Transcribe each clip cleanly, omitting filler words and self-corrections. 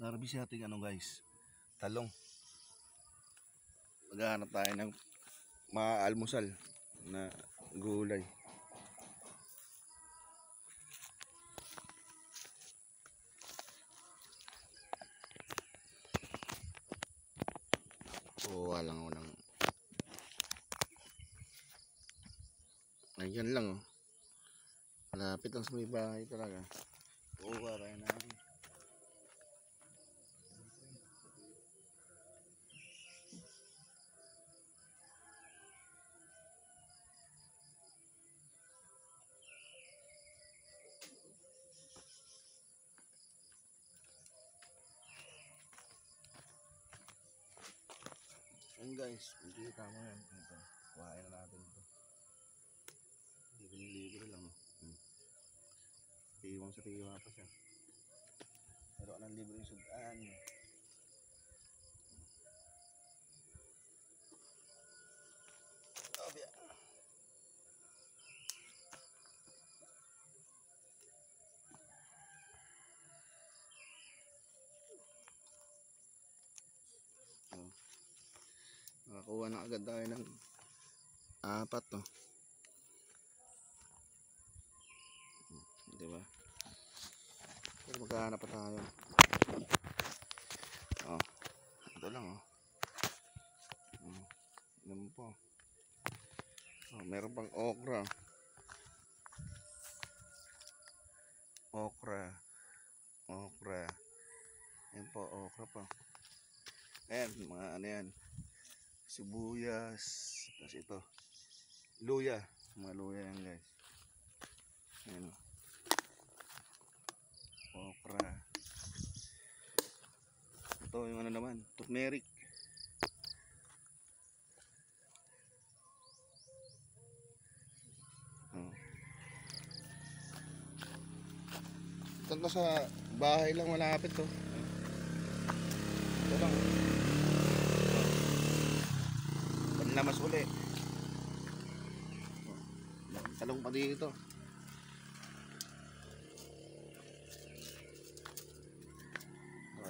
Narbis natin ano guys, talong. Maghahanap tayo ng maalmusal na gulay. Kuha lang ako ng ayan lang oh. Malapit lang sa may bahay talaga. Kuha tayo na. Ayan guys, hindi tama yan. Ito, kuhain na natin ito. Libre lang oh. Tiwang sa tiwa pa siya. Pero anong libre yung sudan. Nakakuha na agad tayo ng 4 to. Diba? Pero maghahanap pa tayo. Oh, ito lang oh. Ano po? Oh, meron pang okra. Okra. Ayan po, okra pa. Ayan, mga ano yan. Sibuyas. Tapos ito. Luya. Mga luya yan guys. Ayan o. Okra. Ito yung ano naman. Turmeric. Oh. Ito sa bahay lang malapit to. Ito lang. Panlamas uli. Talong pa dito.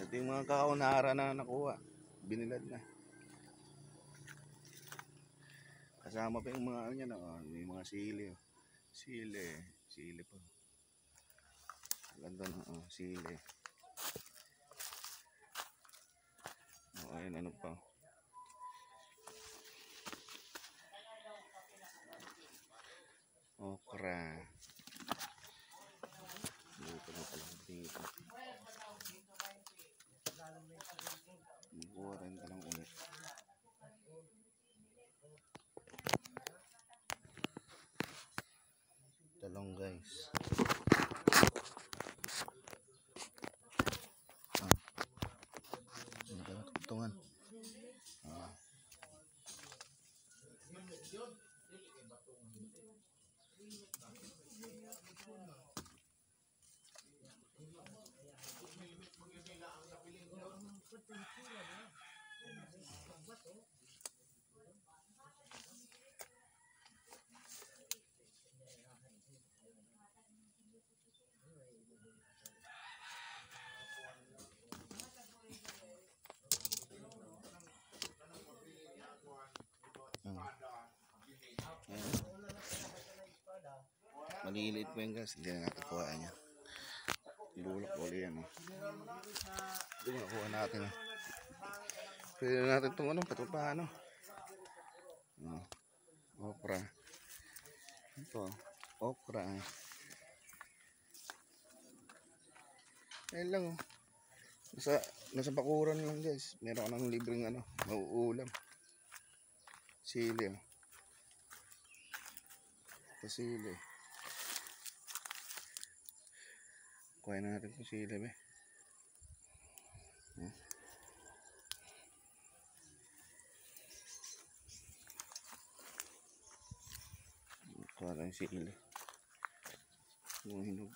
Ito yung mga kaunara na nakuha. Binilad na. Kasama pa yung mga ano yan. May mga sili. Sili pa. Ganda na. Sili. Ayun ano pa. Okra. Dito na pala dito. Buwa rin talang ulit. Talong guys. Ano ka natutungan? Maliliit po yung gas, hindi na natin kuhaan niya. Bulak uli yan. Hindi makakuha natin. Pwede na natin itong ano, patupano. Okra. Ito, okra. Ayan lang oh. Nasa bakuran lang guys. Meron ka ng libreng ano, mauulam. Sili oh. Ito sili. Kuha na natin itong sili be. Kuha na yung sili. Yung hinog.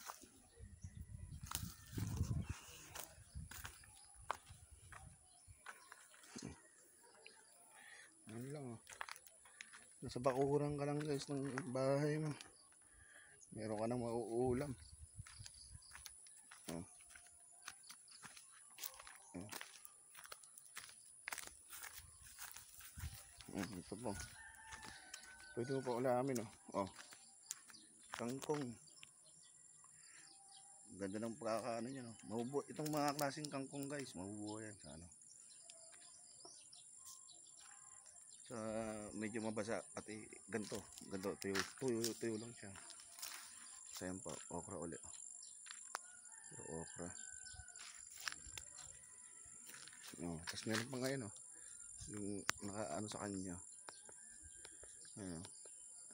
Ano lang oh. Nasa bakuran ka lang guys ng bahay mo. Meron ka nang mauulam. Ito po. Pwede mo pa ulamin, oh. Oh. Kangkong. Ganda ng pagkakaano niya, no. Mabubuo itong mga klaseng kangkong, guys. Mabubuo yan sa ano. Sa medyo mabasa pati ganto. Ganto tuyo lang siya. Sayang pa okra ulit. Pero okra. No, tapos meron pa ngayon, oh. Yung nakaano sa kanya. Ayun.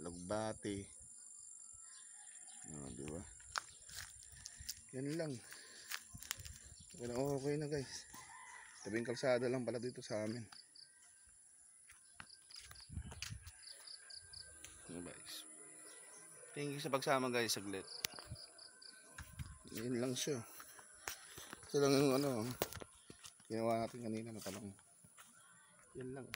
Lagbati. Di ba? Yan lang. Okay na, guys. Tabing kalsada lang pala dito sa amin. Guys. Thank you sa pagsama, guys, saglit. Yan lang siya. Ito lang yung ano, ginawa natin kanina na palang. Yan lang.